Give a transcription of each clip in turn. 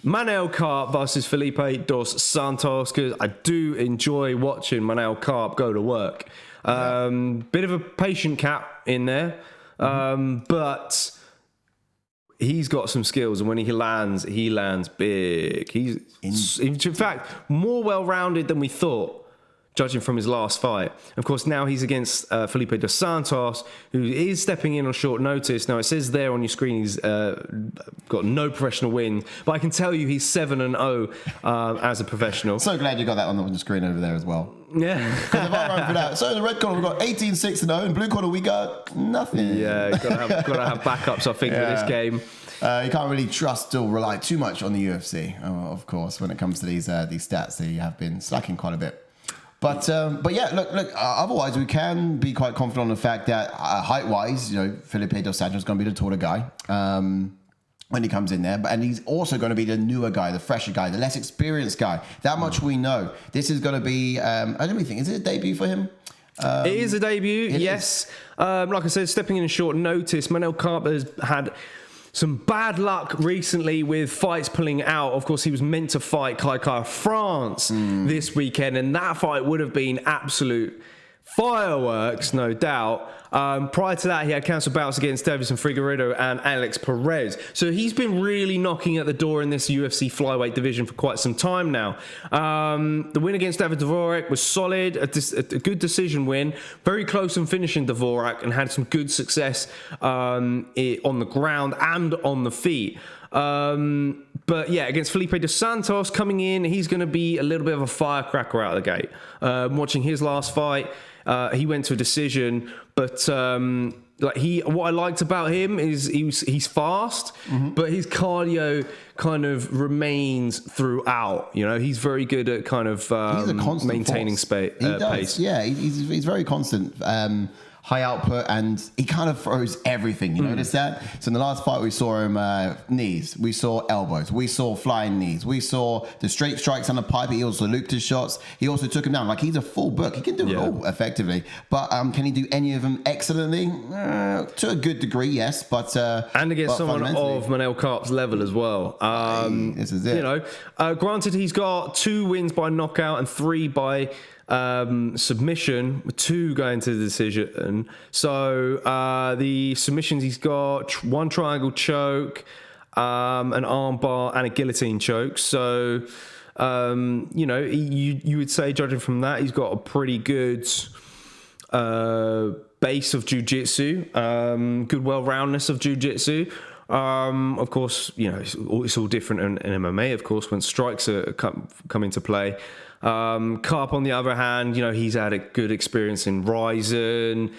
Manel Kape versus Felipe dos Santos, because I do enjoy watching Manel Kape go to work. Bit of a patient cat in there, but he's got some skills, and when he lands big. He's in fact more well-rounded than we thought, judging from his last fight. Of course, now he's against Felipe dos Santos, who is stepping in on short notice. Now, it says there on your screen he's got no professional wins, but I can tell you he's 7-0 as a professional. So glad you got that on the screen over there as well. Yeah. If I run for that. So in the red corner, we've got 18-6-0. In blue corner, we got nothing. Yeah, got to have backups, I think, for this game. You can't really trust or rely too much on the UFC, of course, when it comes to these stats. They have been slacking quite a bit. But yeah, look. Otherwise, we can be quite confident on the fact that height-wise, Felipe dos Santos is going to be the taller guy when he comes in there. And he's also going to be the newer guy, the fresher guy, the less experienced guy. That much we know. This is going to be. I don't really think, is it a debut for him? It is a debut, yes. Like I said, stepping in on short notice. Manel Kape has had some bad luck recently with fights pulling out. Of course, he was meant to fight Kai France this weekend, and that fight would have been absolute fireworks, no doubt. Prior to that, he had cancelled bouts against Davison Figueiredo and Alex Perez. So he's been really knocking at the door in this UFC flyweight division for quite some time now. The win against David Dvorak was solid, a good decision win, very close in finishing Dvorak, and had some good success on the ground and on the feet. But yeah, against Felipe dos Santos coming in, he's going to be a little bit of a firecracker out of the gate. Watching his last fight, he went to a decision, but what I liked about him is he's fast, but his cardio kind of remains throughout. He's very good at kind of maintaining pace. Yeah, he's very constant. High output, and he kind of throws everything. You notice that? So in the last fight, we saw him knees, we saw elbows, we saw flying knees, we saw the straight strikes on the pipe. He also looped his shots. He also took him down. Like, he's a full book. He can do it all effectively. But can he do any of them excellently? To a good degree, yes. But and against someone of Manel Kape's level as well. This is it. Granted, he's got 2 wins by knockout and 3 by submission, with 2 going to the decision. So the submissions, he's got 1 triangle choke, an arm bar, and a guillotine choke. So you would say, judging from that, he's got a pretty good base of jiu-jitsu, good well-roundness of jiu-jitsu. Of course, it's all different in MMA, of course, when strikes come into play. Kape, on the other hand, he's had a good experience in Ryzen.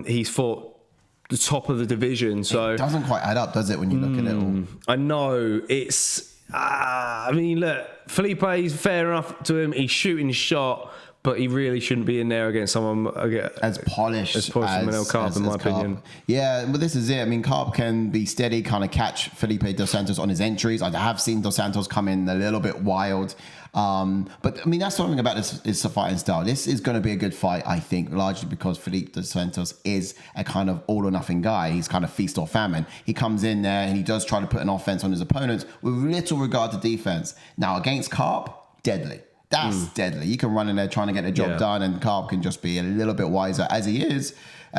He's fought the top of the division. So it doesn't quite add up, does it, when you look at it all? I know. It's, look, Felipe's fair enough to him. He's shooting his shot, but he really shouldn't be in there against someone as polished as Manel Kape, in my opinion. Yeah, but this is it. Kape can be steady, kind of catch Felipe dos Santos on his entries. I have seen dos Santos come in a little bit wild. But that's something about this fighting style. This is going to be a good fight, I think, largely because Felipe dos Santos is a kind of all or nothing guy. He's kind of feast or famine. He comes in there and he does try to put an offense on his opponents with little regard to defense. Now, against Kape, deadly. That's deadly. You can run in there trying to get the job done, and Kape can just be a little bit wiser, as he is,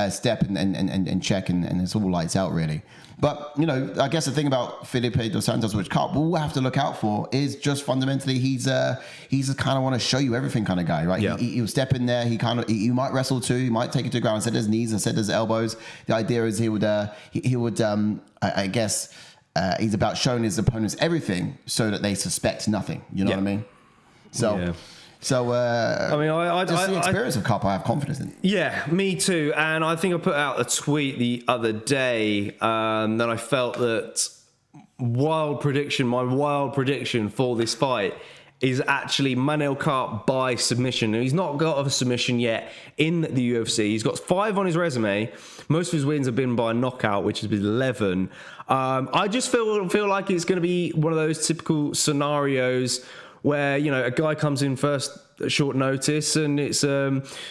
step and check, and it's all lights out, really. But, I guess the thing about Felipe dos Santos, which Kape will have to look out for, is just fundamentally he's a kind of want to show you everything kind of guy, right? Yeah. He'll step in there. He might wrestle too. He might take it to the ground. I said his knees. I said his elbows. The idea is he would I guess he's about showing his opponents everything so that they suspect nothing. You know what I mean? So just the experience of Kape, I have confidence in. Yeah, me too. And I think I put out a tweet the other day that I felt that my wild prediction for this fight is actually Manel Kape by submission. He's not got a submission yet in the UFC. He's got 5 on his resume. Most of his wins have been by knockout, which has been 11. I just feel like it's going to be one of those typical scenarios where, a guy comes in first at short notice, and it's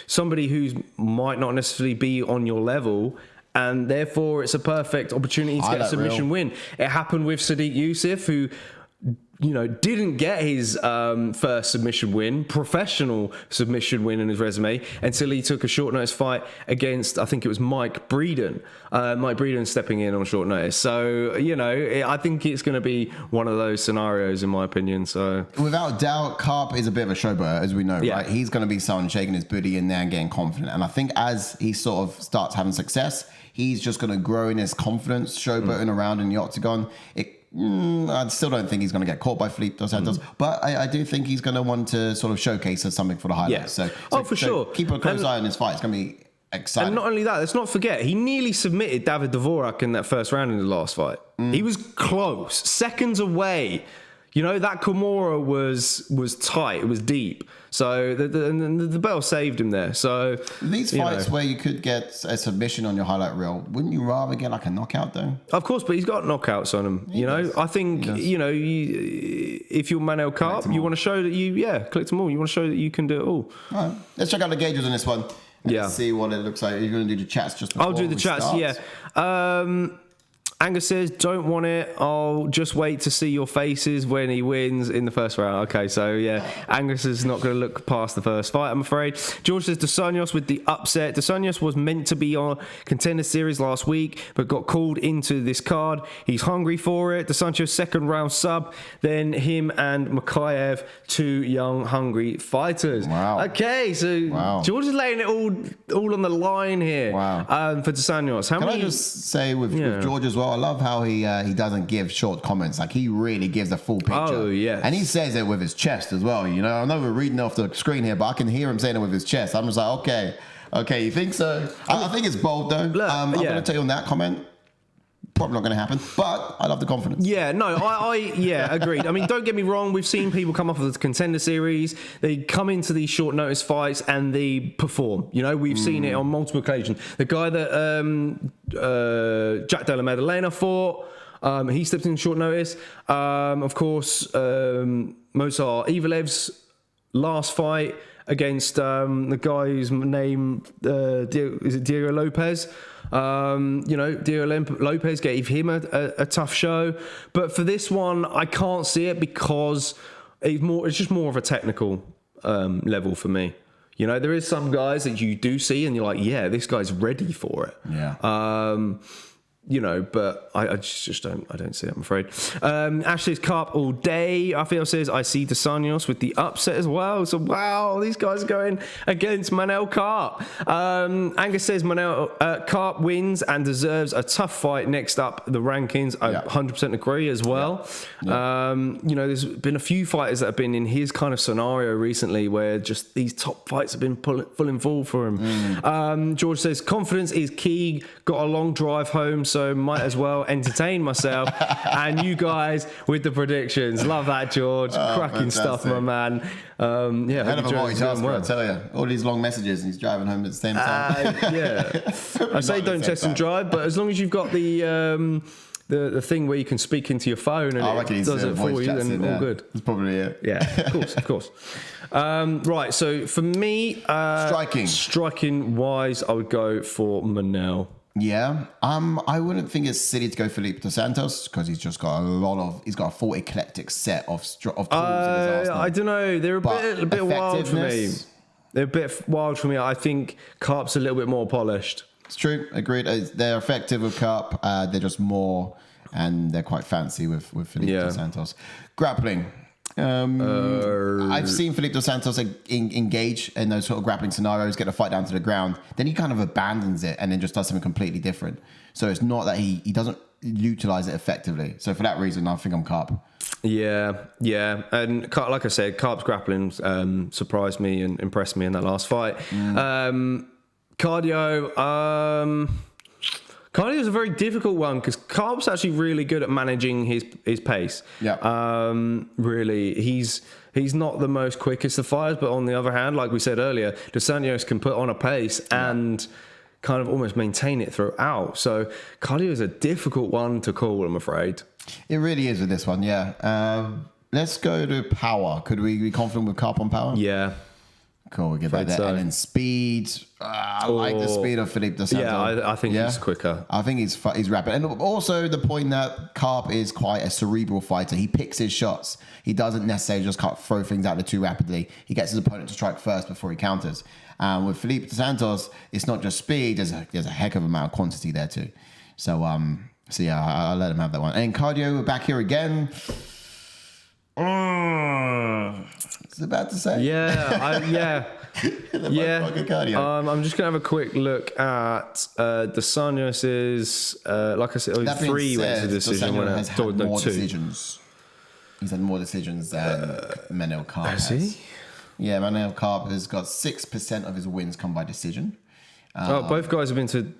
somebody who might not necessarily be on your level, and therefore it's a perfect opportunity to get a submission win. It happened with Sadiq Youssef, who didn't get his first submission win, professional submission win in his resume until he took a short notice fight against, I think it was Mike Breeden. Mike Breeden stepping in on short notice. So, I think it's going to be one of those scenarios, in my opinion. So, without doubt, Kape is a bit of a showboater, as we know, right? He's going to be someone shaking his booty in there and getting confident. And I think as he sort of starts having success, he's just going to grow in his confidence, showboating around in the octagon. I still don't think he's going to get caught by Felipe dos Santos, but I do think he's going to want to sort of showcase as something for the highlights. Yeah. So, sure. Keep a close eye on this fight. It's going to be exciting. And not only that, let's not forget, he nearly submitted David Dvorak in that first round in the last fight. He was close, seconds away. That Kimura was tight. It was deep. So the bell saved him there. So these fights where you could get a submission on your highlight reel, wouldn't you rather get like a knockout though? Of course, but he's got knockouts on him. I think if you're Manel Kape, you want to show that click them all. You want to show that you can do it all. All right, let's check out the gauges on this one. Let's see what it looks like. Are you going to do the chats just before? I'll do the chats. Start? Yeah. Angus says, don't want it. I'll just wait to see your faces when he wins in the first round. Okay, so yeah, Angus is not going to look past the first fight, I'm afraid. George says, Dos Santos with the upset. Dos Santos was meant to be on Contender Series last week, but got called into this card. He's hungry for it. Dos Santos second round sub. Then him and Makayev, two young, hungry fighters. Wow. Okay, so George is laying it all on the line here. Wow. For Dos Santos. Can I just say with George as well, I love how he doesn't give short comments. Like, he really gives a full picture. Oh, yes. And he says it with his chest as well. I know we're reading off the screen here, but I can hear him saying it with his chest. I'm just like, okay, you think so? I think it's bold, though. I'm going to tell you on that comment. Probably not going to happen, but I love the confidence. Yeah, no, agreed. I mean, don't get me wrong. We've seen people come off of the Contender Series. They come into these short notice fights and they perform. We've seen it on multiple occasions. The guy that Jack Della Maddalena fought, he stepped in short notice. Of course, Mozart Ivalev's last fight against the guy whose name is it Diego Lopez. Diego Lopez gave him a tough show, but for this one, I can't see it because it's just more of a technical level for me. There is some guys that you do see and you're like, yeah, this guy's ready for it. Yeah. But I just don't see it, I'm afraid. Ashley's Kape all day. Rafael says, I see Dos Santos with the upset as well. So, wow, these guys are going against Manel Kape. Angus says Manel Kape wins and deserves a tough fight next up the rankings. I 100% agree as well. Yeah. There's been a few fighters that have been in his kind of scenario recently where just these top fights have been pulling full for him. George says, confidence is key. Got a long drive home, so might as well entertain myself. And you guys with the predictions. Love that, George. Cracking stuff, my man. Hell of a multitasker, I tell you. All these long messages and he's driving home at the same time. I say don't test and drive, but as long as you've got the thing where you can speak into your phone and it does it for you, then all good. That's probably it. Yeah, of course. Right, so for me, striking wise, I would go for Manel. Yeah, I wouldn't think it's silly to go Felipe dos Santos because he's just got he's got a full eclectic set of tools in his arsenal. I don't know, they're a bit wild for me. They're a bit wild for me. I think Kape's a little bit more polished. It's true, agreed. They're effective with Kape. They're just more, and they're quite fancy with Felipe dos Santos. Grappling. I've seen Felipe dos Santos engage in those sort of grappling scenarios, get a fight down to the ground. Then he kind of abandons it and then just does something completely different. So it's not that he doesn't utilize it effectively. So for that reason, I think I'm Kape. Yeah. And like I said, Kape's grappling surprised me and impressed me in that last fight. Cardio. Cardio is a very difficult one because Kape's actually really good at managing his pace. Yeah. Really, he's not the most quickest of fighters, but on the other hand, like we said earlier, Dos Santos can put on a pace and kind of almost maintain it throughout. So cardio is a difficult one to call, I'm afraid. It really is with this one, yeah. Let's go to power. Could we be confident with Kape on power? Yeah. Cool, we get that there. so. And then speed. I like the speed of Felipe dos Santos. Yeah, I think he's quicker. I think he's rapid. And also the point that Kape is quite a cerebral fighter. He picks his shots. He doesn't necessarily just throw things out there too rapidly. He gets his opponent to strike first before he counters. With Felipe dos Santos, it's not just speed. There's a heck of amount of quantity there too. So yeah, I'll let him have that one. And cardio, we're back here again. It's about to say. Yeah, yeah. Cardio. I'm just gonna have a quick look at Dos Santos'. Like I said, That being 3 went to said, decision. Dos Santos has had more 2. decisions. He's had more decisions than Manel Kape has. He? Yeah, Manel Kape has got 6% of his wins come by decision. Both guys have been to.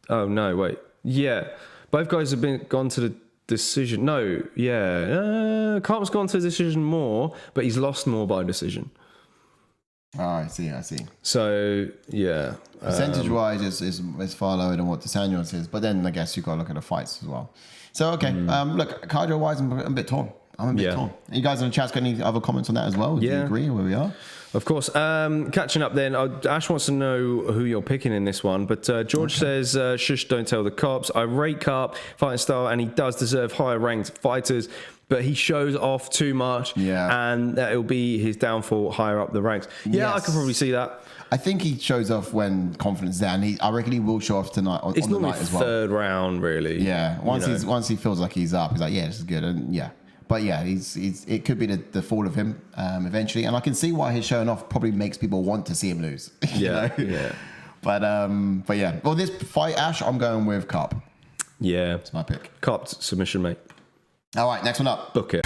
Oh no! Wait. Yeah, both guys have gone to the decision. No, yeah. Kape's gone to the decision more, but he's lost more by decision. Oh, I see. So yeah, percentage-wise, is far lower than what Dos Santos is. But then I guess you've got to look at the fights as well. So okay, look, cardio-wise, I'm a bit torn. You guys in the chat got any other comments on that as well? Do you agree where we are? Of course. Catching up then, Ash wants to know who you're picking in this one. But George says, shush, don't tell the cops. I rate Kape fighting style, and he does deserve higher ranked fighters, but he shows off too much. Yeah. And that it'll be his downfall higher up the ranks. Yeah, yes. I could probably see that. I think he shows off when confidence is there, and I reckon he will show off tonight on the night as well. Third round, really. Yeah. Once he feels like he's up, he's like, yeah, this is good. And yeah. But yeah, it could be the fall of him eventually, and I can see why his showing off probably makes people want to see him lose. Yeah. But yeah. Well, this fight, Ash, I'm going with Kape. Yeah, it's my pick. Kape submission, mate. All right, next one up. Book it.